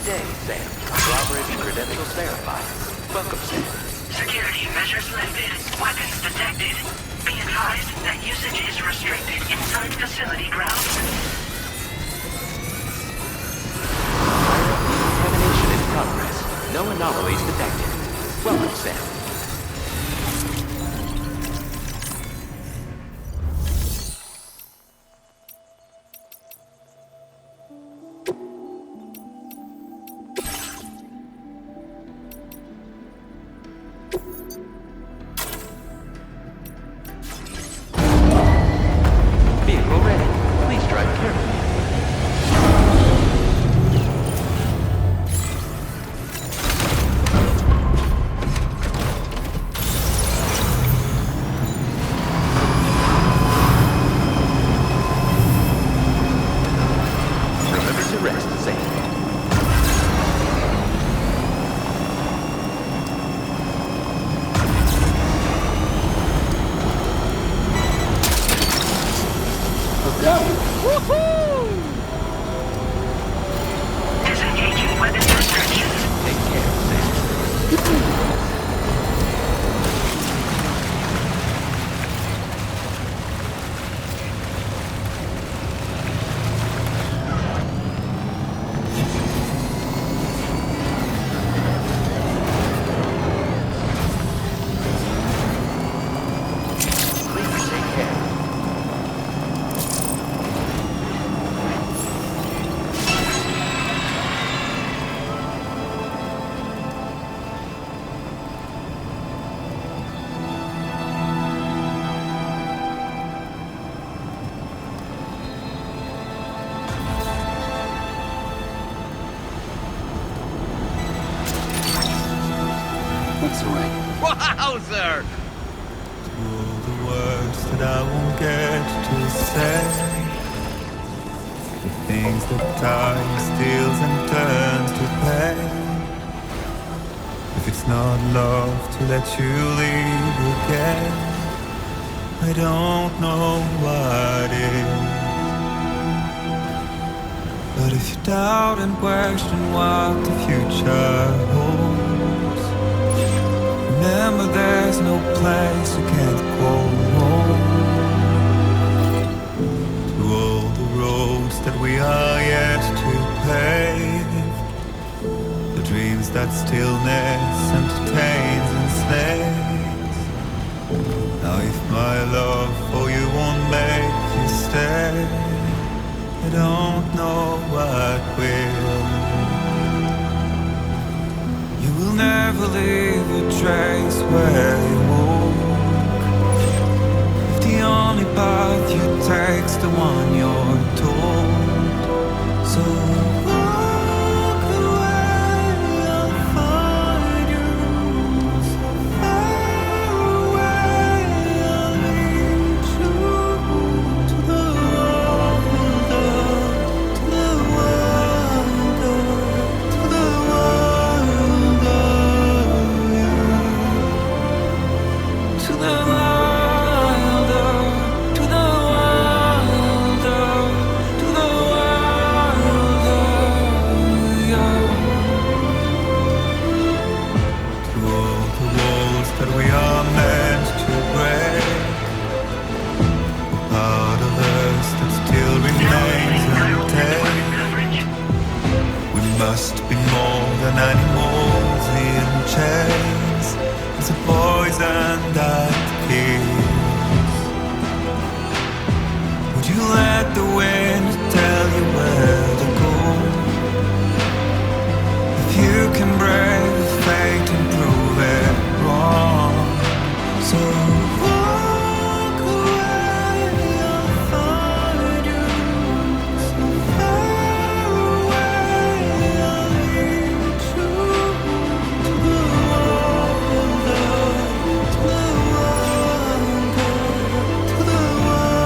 Good day, Sam. Drawbridge credentials verified. Welcome, Sam. Security measures lifted. Weapons detected. Be advised that usage is restricted inside facility grounds. Contamination in progress. No anomalies detected. Welcome, Sam. Vehicle ready. Please drive carefully. Remember to rest, Sam. Disengaging weapons restrictions. Take care, Sam. Please take care. What's right? Wowzer! All the words that I won't get to say, the things that time steals and turns to pain. If it's not love to let you leave again, I don't know what is. But if you doubt and question what the future holds, remember there's no place you can't go home. To all the roads that we are yet to pave, the dreams that stillness entertains and slays. Now if my love for you won't make you stay, I don't know what will. You will never leave a trace where you walk. If the only path you take's the one you're told, so walk away, I'll find you. So far away, I'll lead you to the world, to the world, to the world. To the wilder, to the wilder, to the wilder, yeah. To all the walls that we are meant to break, a part of us that still remains untamed. We must be more than animals in chains. It's a poison that kills. Would you let the wind tell you where to go? If you can brave fate and prove it wrong, so walk away, I'll find you. So far away, I'll lead you to the world, to the world, to the world.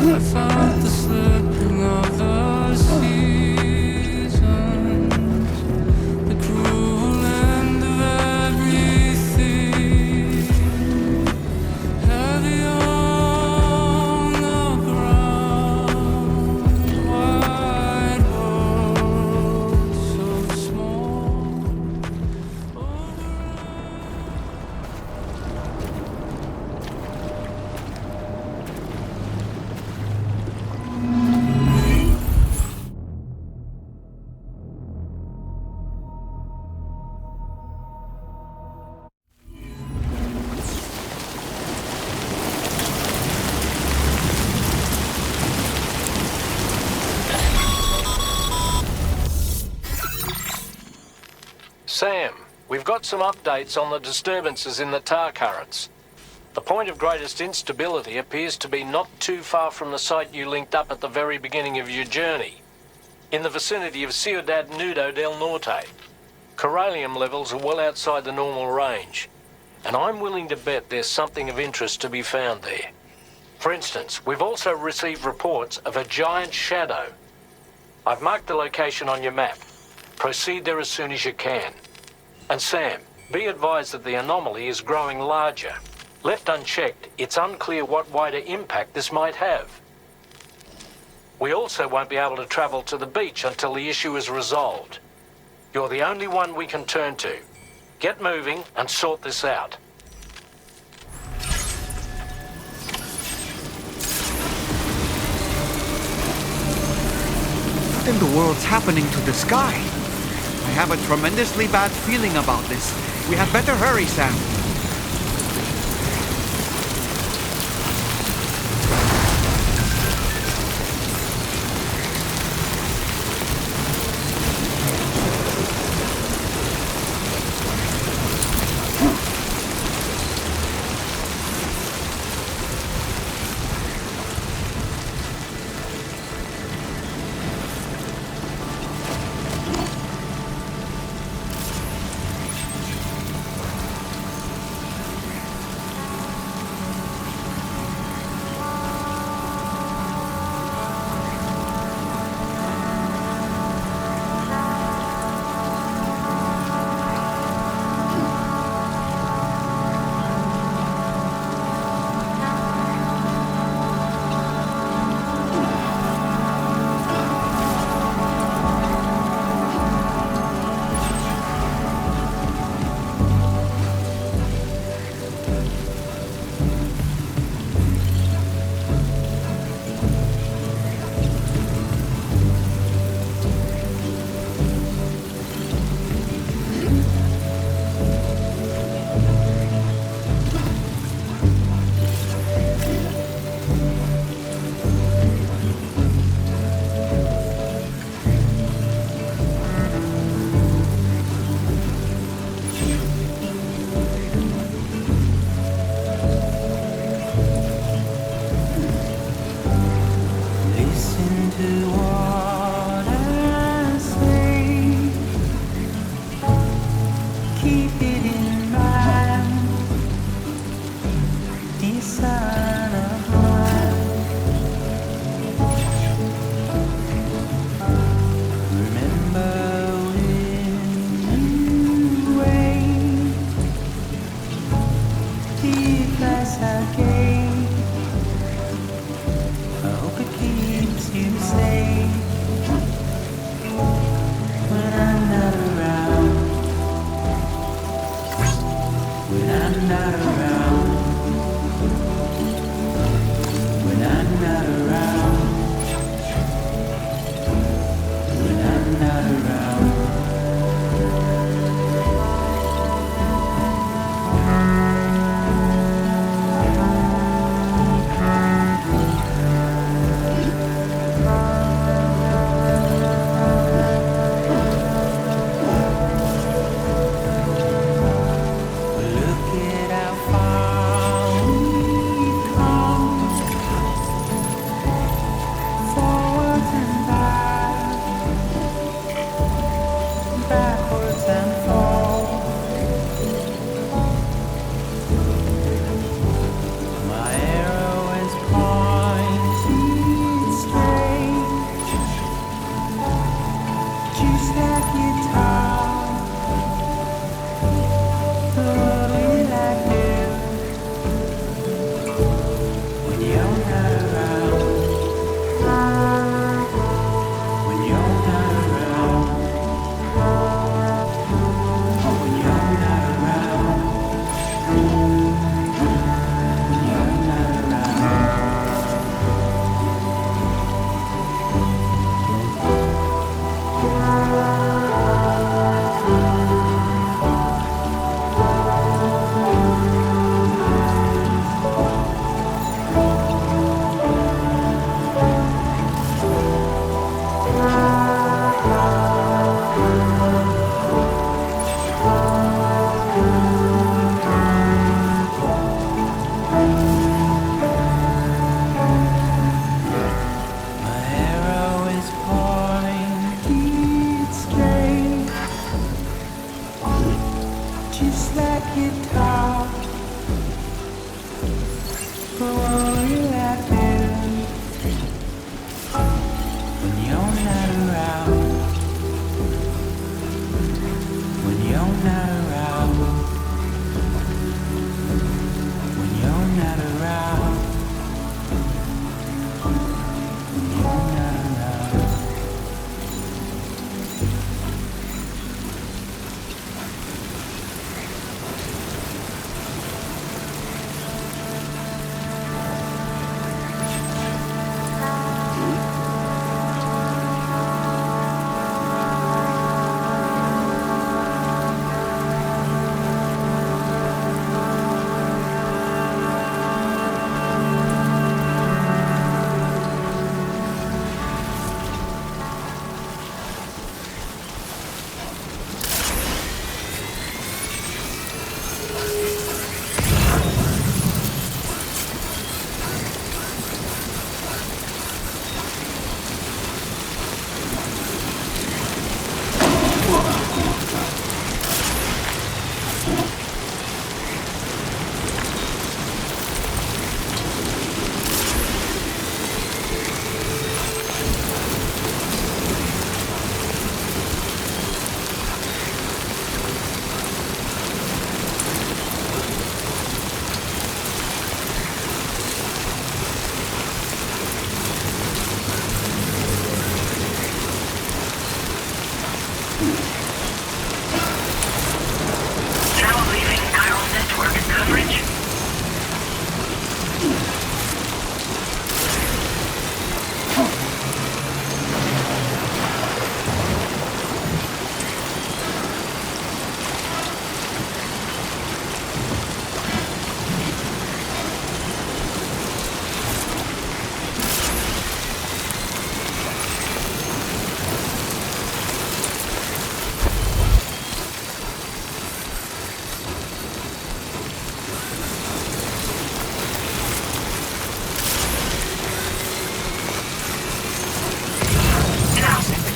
I felt the slipping of the seasons, the cruel end of everything, heavy on the ground, wide world so small. Sam, we've got some updates on the disturbances in the tar currents. The point of greatest instability appears to be not too far from the site you linked up at the very beginning of your journey, in the vicinity of Ciudad Nudo del Norte. Corallium levels are well outside the normal range, and I'm willing to bet there's something of interest to be found there. For instance, we've also received reports of a giant shadow. I've marked the location on your map. Proceed there as soon as you can. And Sam, be advised that the anomaly is growing larger. Left unchecked, it's unclear what wider impact this might have. We also won't be able to travel to the beach until the issue is resolved. You're the only one we can turn to. Get moving and sort this out. What in the world's happening to the sky? I have a tremendously bad feeling about this. We had better hurry, Sam. I hope it keeps you safe.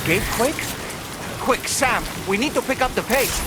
gate quake? Quick, Sam, we need to pick up the pace.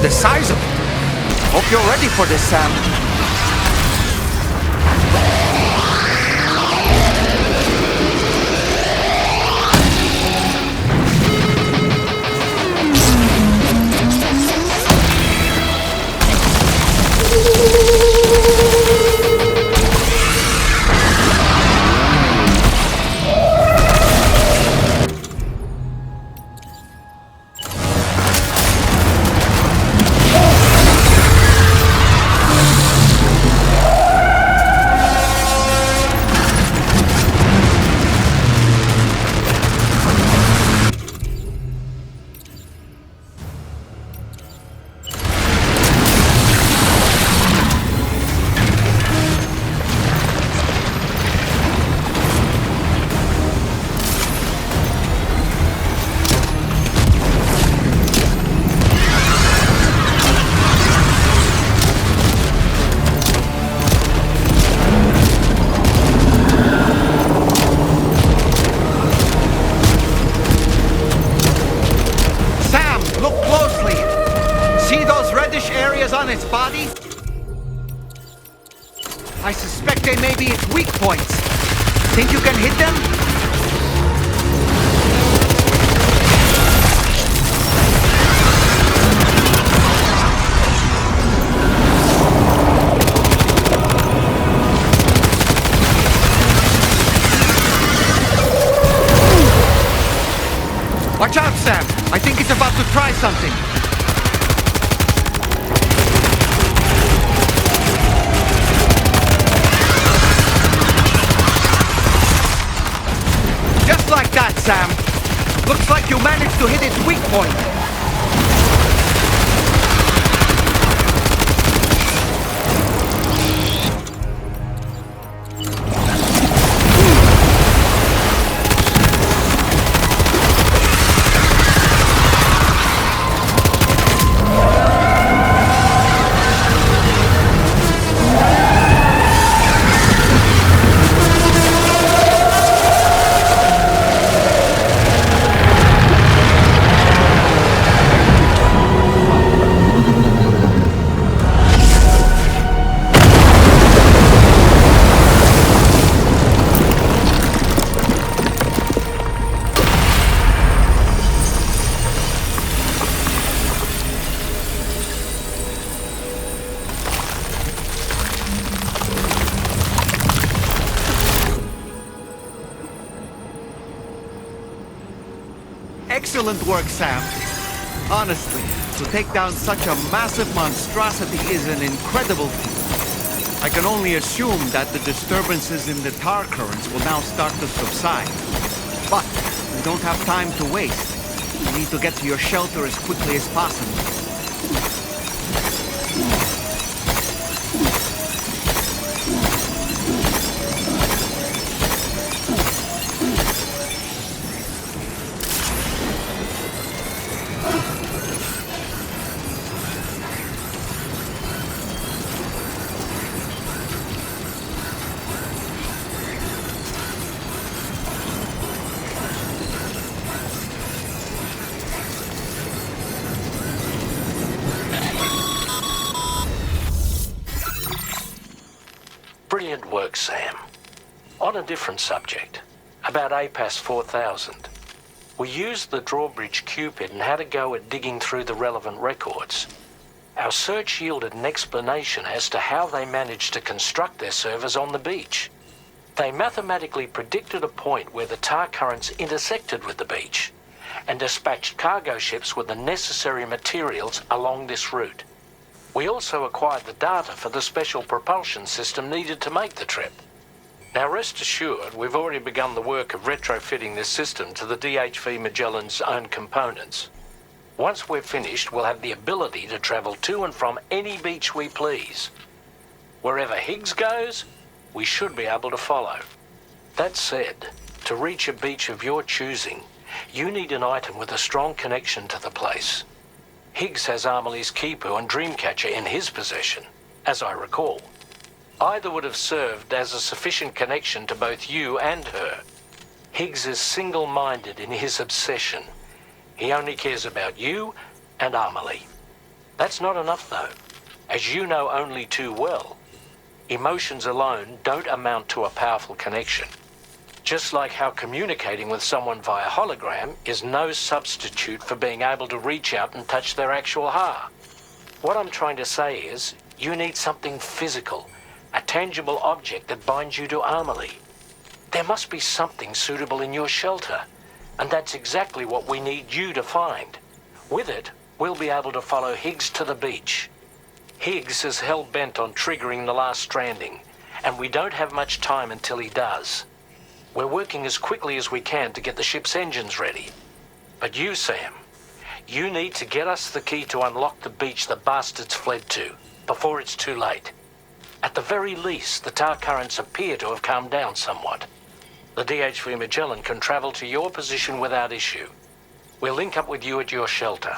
The size of it. Hope you're ready for this, Sam. On its body? I suspect they may be its weak points. Think you can hit them? Watch out, Sam! I think it's about to try something. Just like that, Sam. Looks like you managed to hit its weak point. Excellent work, Sam. Honestly, to take down such a massive monstrosity is an incredible feat. I can only assume that the disturbances in the tar currents will now start to subside. But we don't have time to waste. You need to get to your shelter as quickly as possible. Brilliant work, Sam. On a different subject, about APAS 4000. We used the drawbridge Cupid and had a go at digging through the relevant records. Our search yielded an explanation as to how they managed to construct their servers on the beach. They mathematically predicted a point where the tar currents intersected with the beach and dispatched cargo ships with the necessary materials along this route. We also acquired the data for the special propulsion system needed to make the trip. Now rest assured, we've already begun the work of retrofitting this system to the DHV Magellan's own components. Once we're finished, we'll have the ability to travel to and from any beach we please. Wherever Higgs goes, we should be able to follow. That said, to reach a beach of your choosing, you need an item with a strong connection to the place. Higgs has Amelie's Kipu and Dreamcatcher in his possession, as I recall. Either would have served as a sufficient connection to both you and her. Higgs is single-minded in his obsession. He only cares about you and Amelie. That's not enough, though. As you know only too well, emotions alone don't amount to a powerful connection. Just like how communicating with someone via hologram is no substitute for being able to reach out and touch their actual heart. What I'm trying to say is, you need something physical, a tangible object that binds you to Amelie. There must be something suitable in your shelter, and that's exactly what we need you to find. With it, we'll be able to follow Higgs to the beach. Higgs is hell-bent on triggering the last stranding, and we don't have much time until he does. We're working as quickly as we can to get the ship's engines ready. But you, Sam, you need to get us the key to unlock the beach the bastards fled to, before it's too late. At the very least, the tar currents appear to have calmed down somewhat. The DHV Magellan can travel to your position without issue. We'll link up with you at your shelter.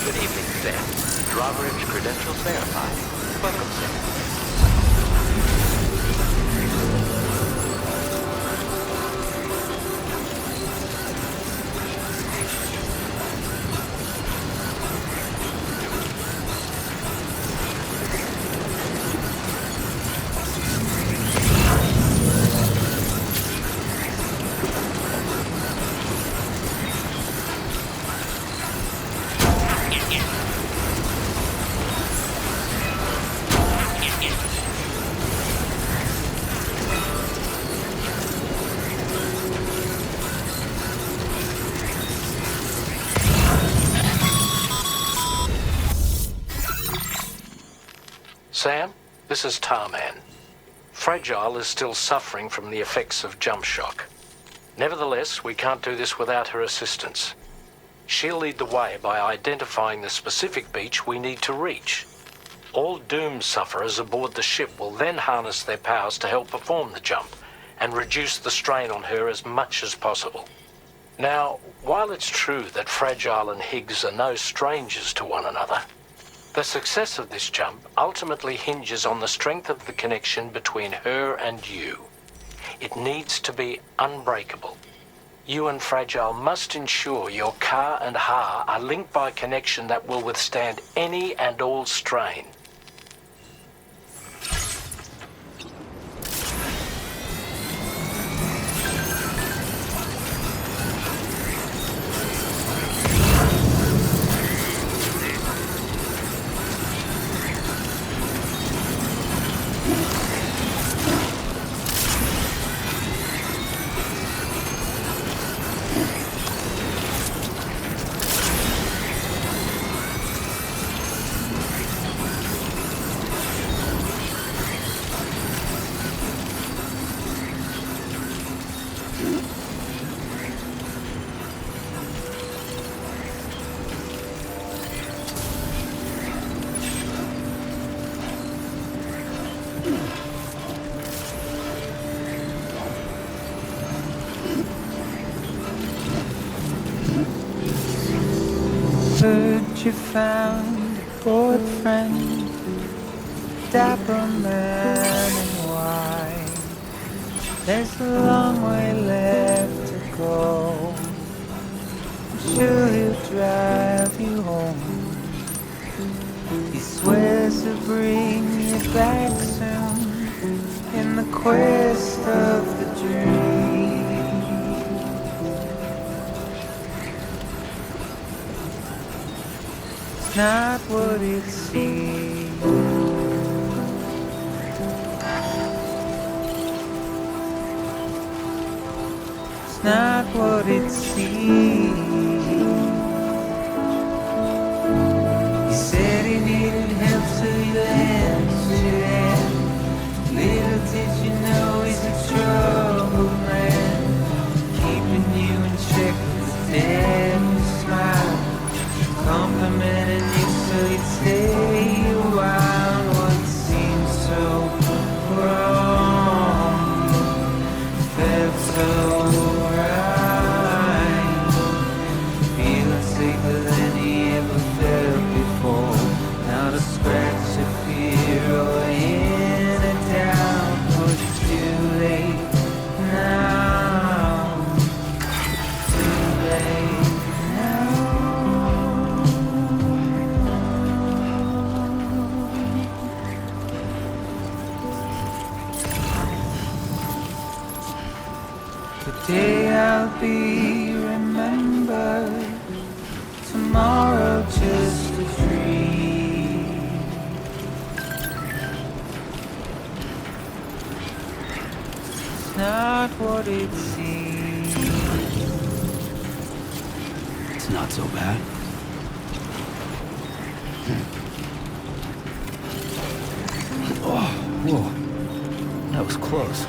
Good evening, Sam. Drawbridge credentials verified. Welcome, Sam. Sam, this is Tarman. Fragile is still suffering from the effects of jump shock. Nevertheless, we can't do this without her assistance. She'll lead the way by identifying the specific beach we need to reach. All doom sufferers aboard the ship will then harness their powers to help perform the jump and reduce the strain on her as much as possible. Now, while it's true that Fragile and Higgs are no strangers to one another, the success of this jump ultimately hinges on the strength of the connection between her and you. It needs to be unbreakable. You and Fragile must ensure your Ka and Ha are linked by a connection that will withstand any and all strain. Heard you found a boyfriend, dapper man in white. There's a long way left to go. I'm sure he'll drive you home. He swears to bring you back soon in the quest of the dream. It's not what it seems. It's not what it seems. He said he needed help, so you lent. Little did you know he's a troubled man, keeping you in check with a deadly smile, complimenting you so you'd stay a while. What seemed so wrong felt so right, feeling safer than he ever felt before. Not a scratch of fear or any doubt, but it's too late now. Too late now. Today I'll be remembered, tomorrow just a dream. It's not what it seems. It's not so bad. Oh, whoa. That was close.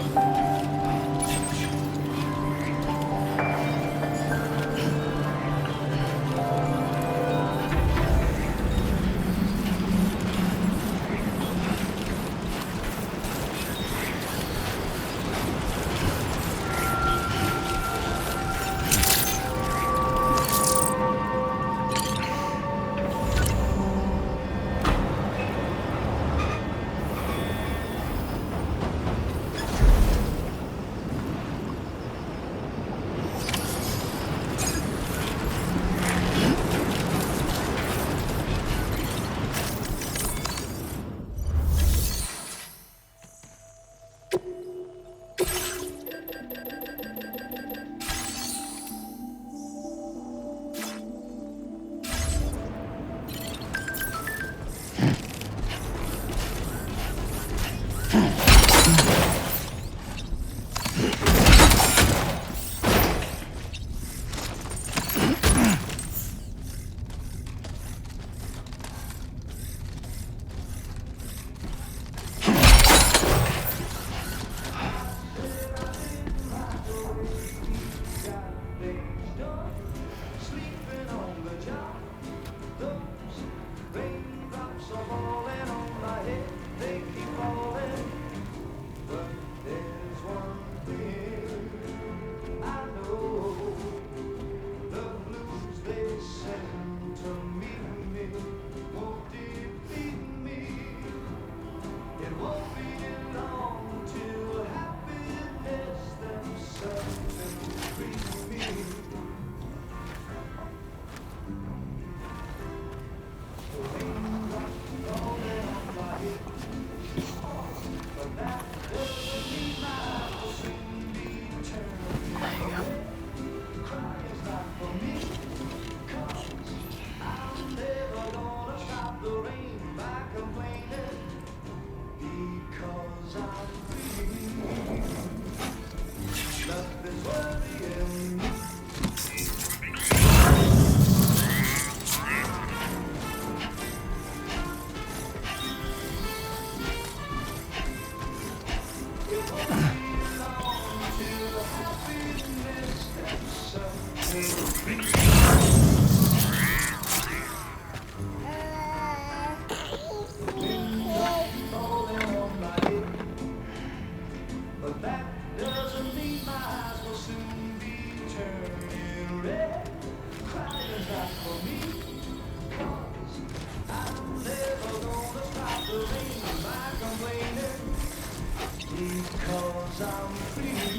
Because I'm free.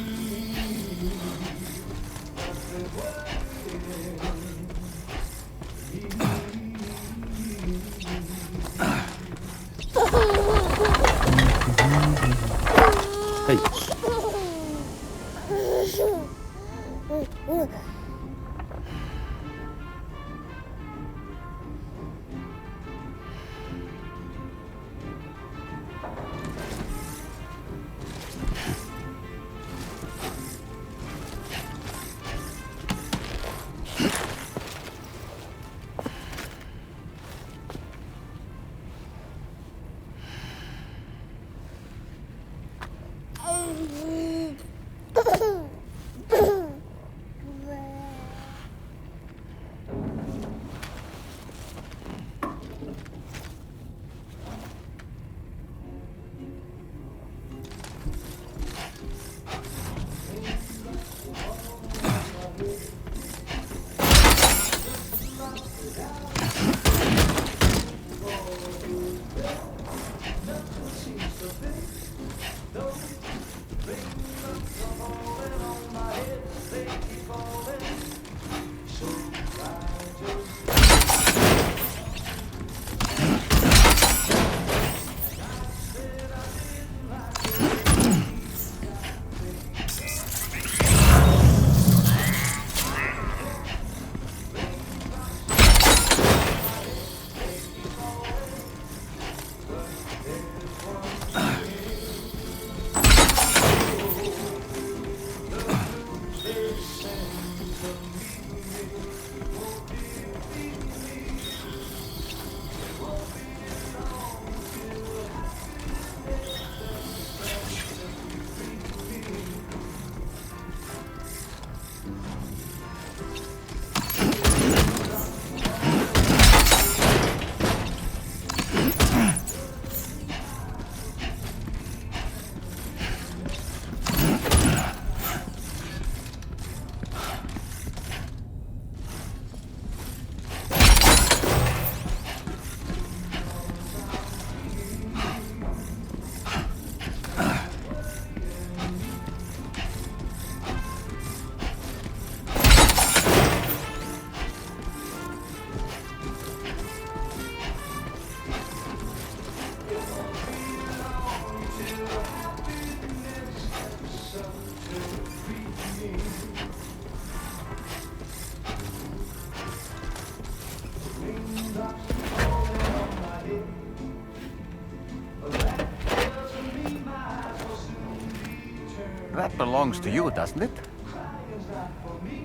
That belongs to you, doesn't it?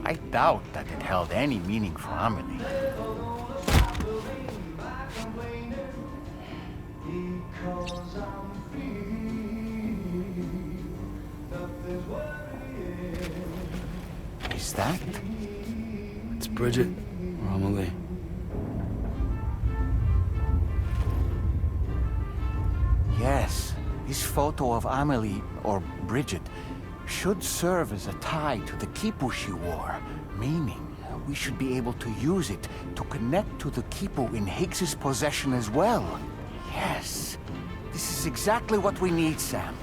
I doubt that it held any meaning for Amelie. Is that? It's Bridget or Amelie. Yes, this photo of Amelie, or Bridget, should serve as a tie to the quipu she wore, meaning we should be able to use it to connect to the quipu in Higgs's possession as well. Yes, this is exactly what we need, Sam.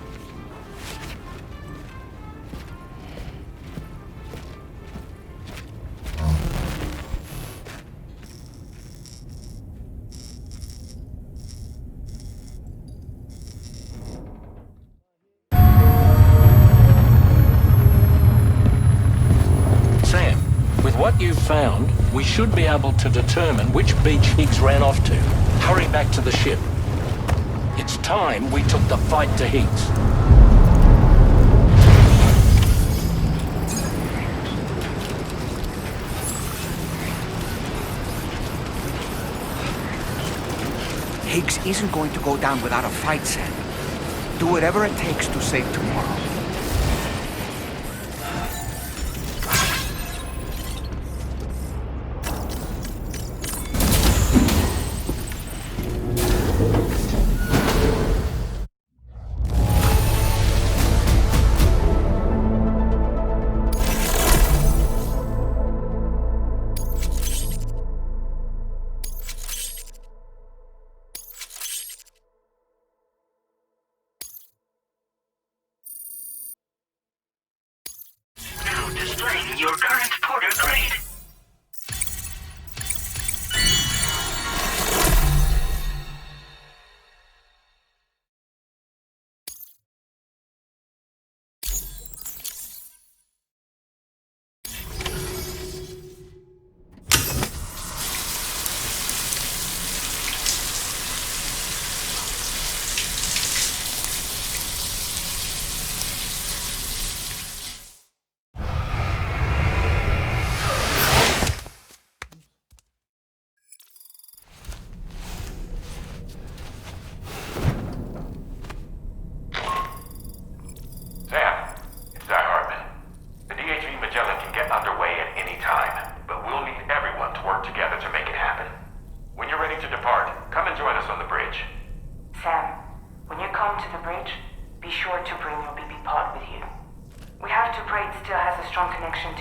What you've found, we should be able to determine which beach Higgs ran off to. Hurry back to the ship. It's time we took the fight to Higgs. Higgs isn't going to go down without a fight, Sam. Do whatever it takes to save tomorrow. Displaying your current porter grade.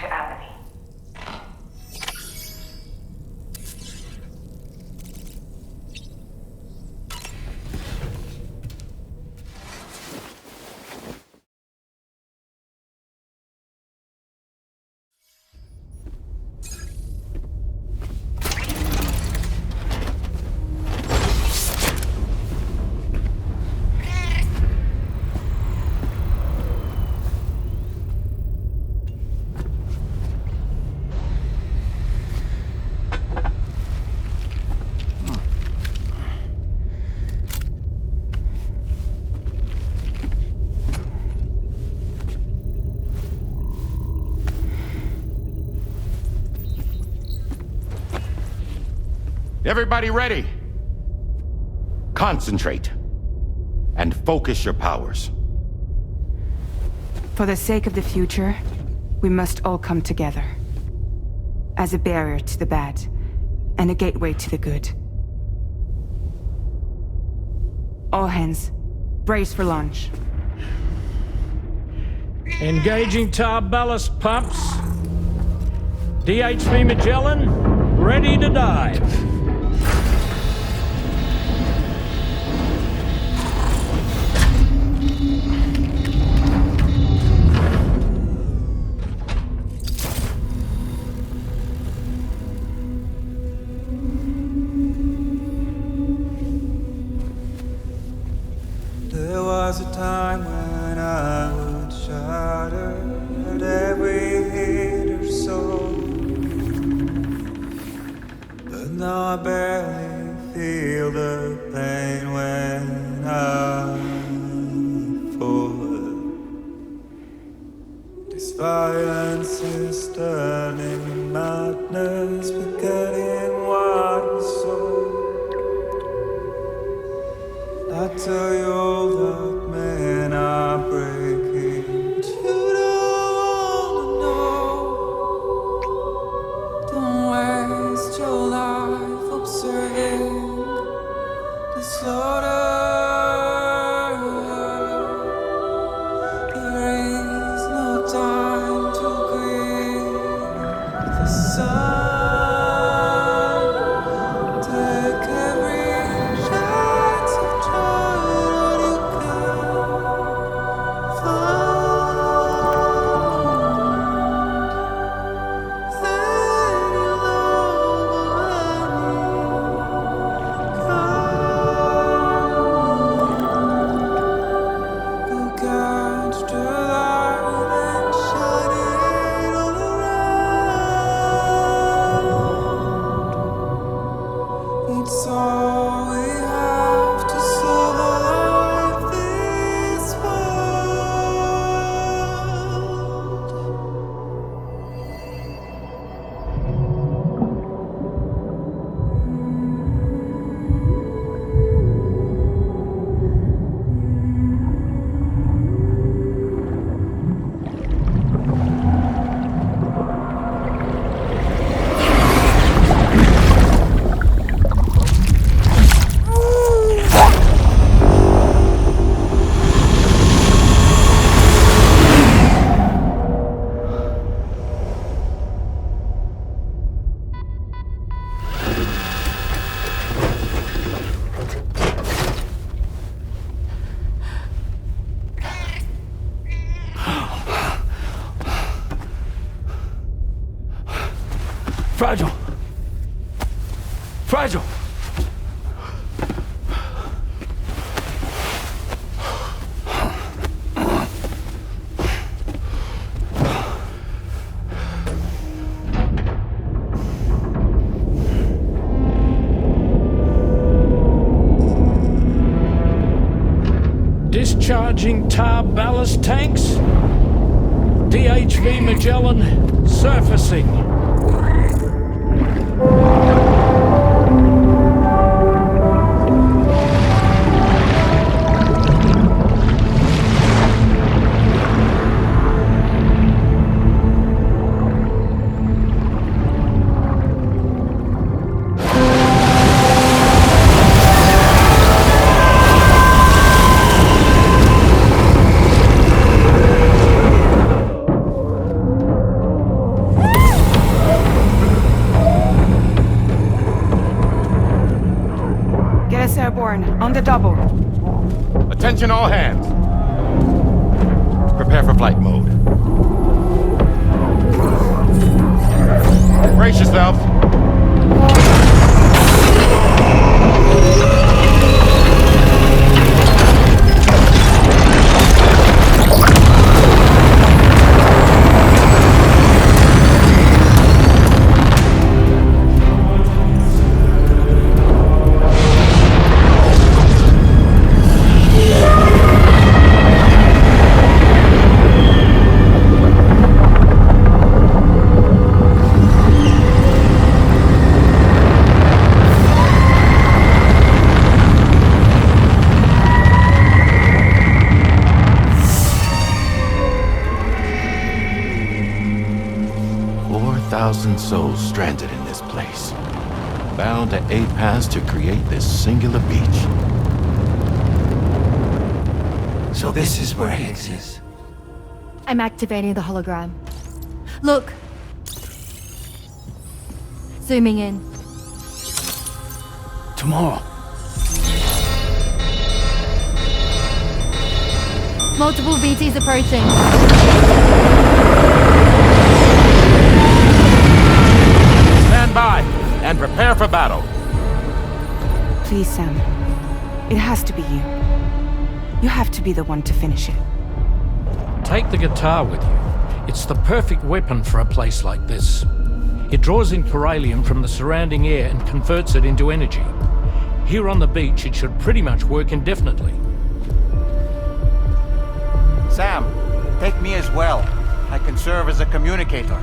to apathy. Everybody ready? Concentrate. And focus your powers. For the sake of the future, we must all come together. As a barrier to the bad, and a gateway to the good. All hands, brace for launch. Engaging tar ballast pumps. DHV Magellan, ready to dive. There was a time when I would shatter at every hit or so, but now I barely feel the pain when I fall. This violence is turning madness, forgetting what we saw. I tell you all that men are breaking, but you don't know. Don't waste your life observing the slaughter. There is no time to grieve the sun. Take every chance of trying all you can find. Then you'll know when you go catch the light and shine it all around. It's all we have to survive this world. Fragile! Fragile! Discharging tar ballast tanks. DHV Magellan surfacing. horn, on the double. Attention all hands. Prepare for flight mode. Brace yourselves. 4,000 souls stranded in this place, bound to 8 paths to create this singular beach. So this is where Higgs is. I'm activating the hologram. Look! Zooming in. Tomorrow. Multiple BTs approaching. Stand by and prepare for battle. Please, Sam. It has to be you. You have to be the one to finish it. Take the guitar with you. It's the perfect weapon for a place like this. It draws in chiralium from the surrounding air and converts it into energy. Here on the beach, it should pretty much work indefinitely. Sam, take me as well. I can serve as a communicator.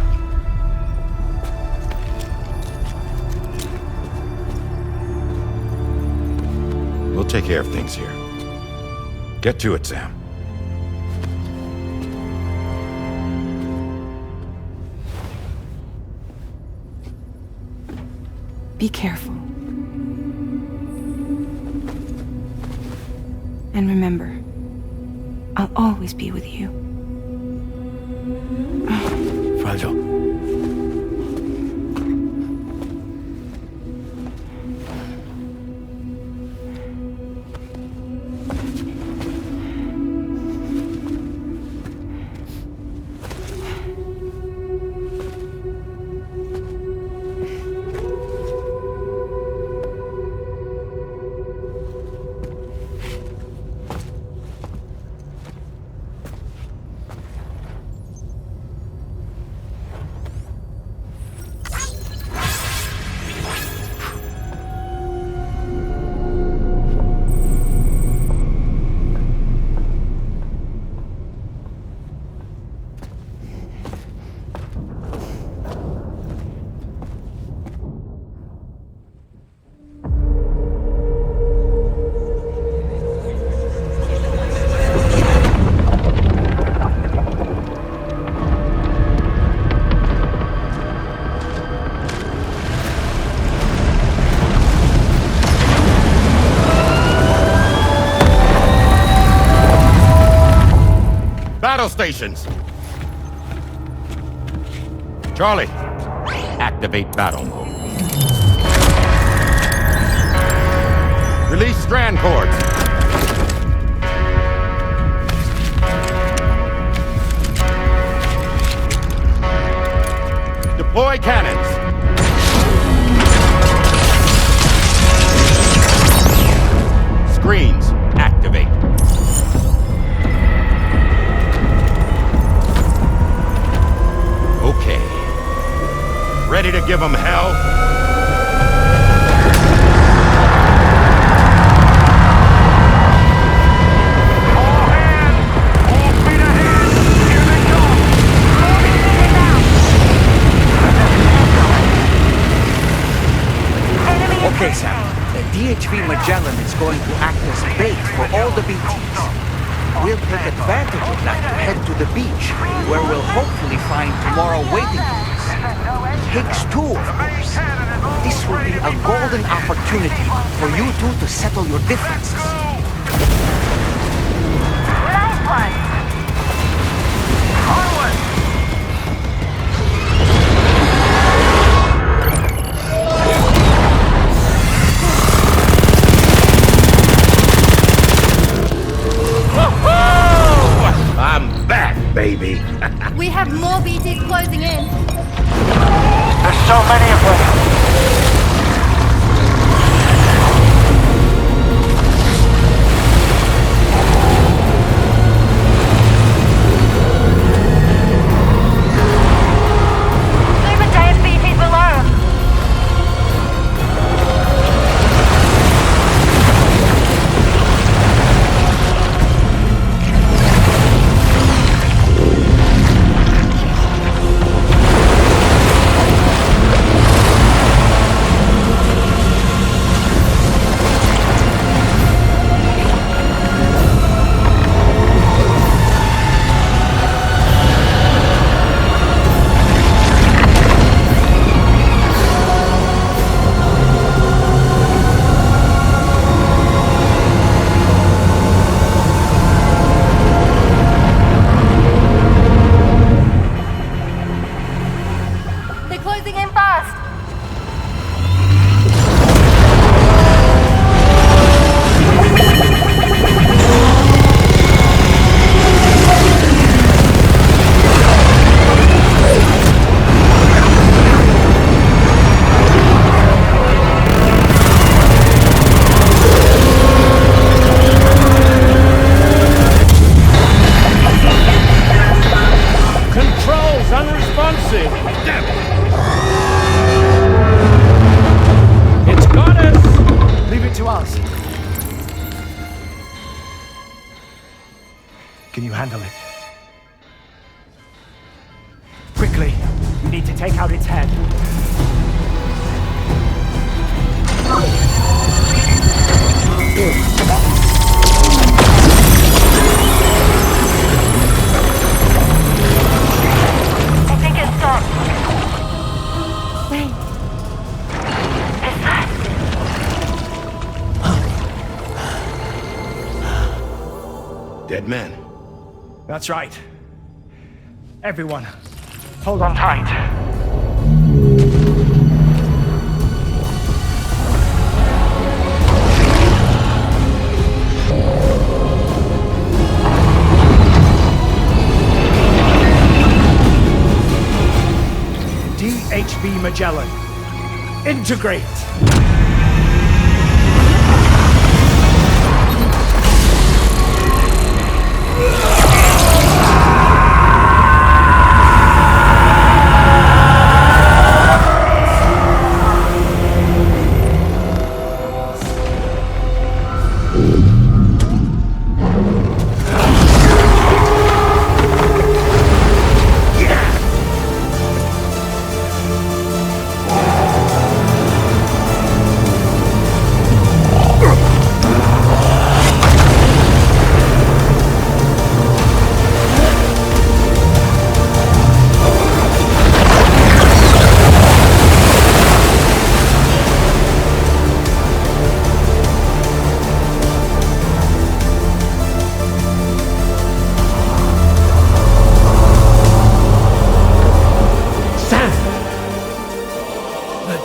We'll take care of things here. Get to it, Sam. Be careful. And remember, I'll always be with you. Fragile. Battle stations! Charlie, activate battle mode. Release strand cords. Deploy cannons. Screens, activate. Okay. Ready to give them hell? All hands! All speed ahead! Here they come! Okay, Sam. The DHV Magellan is going to act as bait for all the BTs. We'll take advantage of that to head to the beach, where we'll hopefully find tomorrow waiting for us. Higgs too, of course. This will be a golden opportunity for you two to settle your differences. Nice one! Onward! So many of them. Even giant species below. They're closing in fast. Controls unresponsive. Damn it. It's got us. Leave it to us. Can you handle it? Quickly, we need to take out its head. I think it stopped. Wait. Is that... Dead man. That's right. Everyone, Hold on tight. DHV Magellan. Integrate!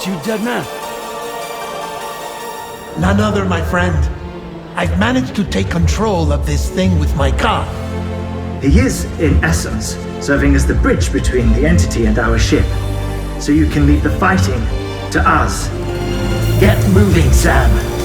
You dead man. None other, my friend. I've managed to take control of this thing with my car. He is, in essence, serving as the bridge between the entity and our ship. So you can leave the fighting to us. Get moving, Sam.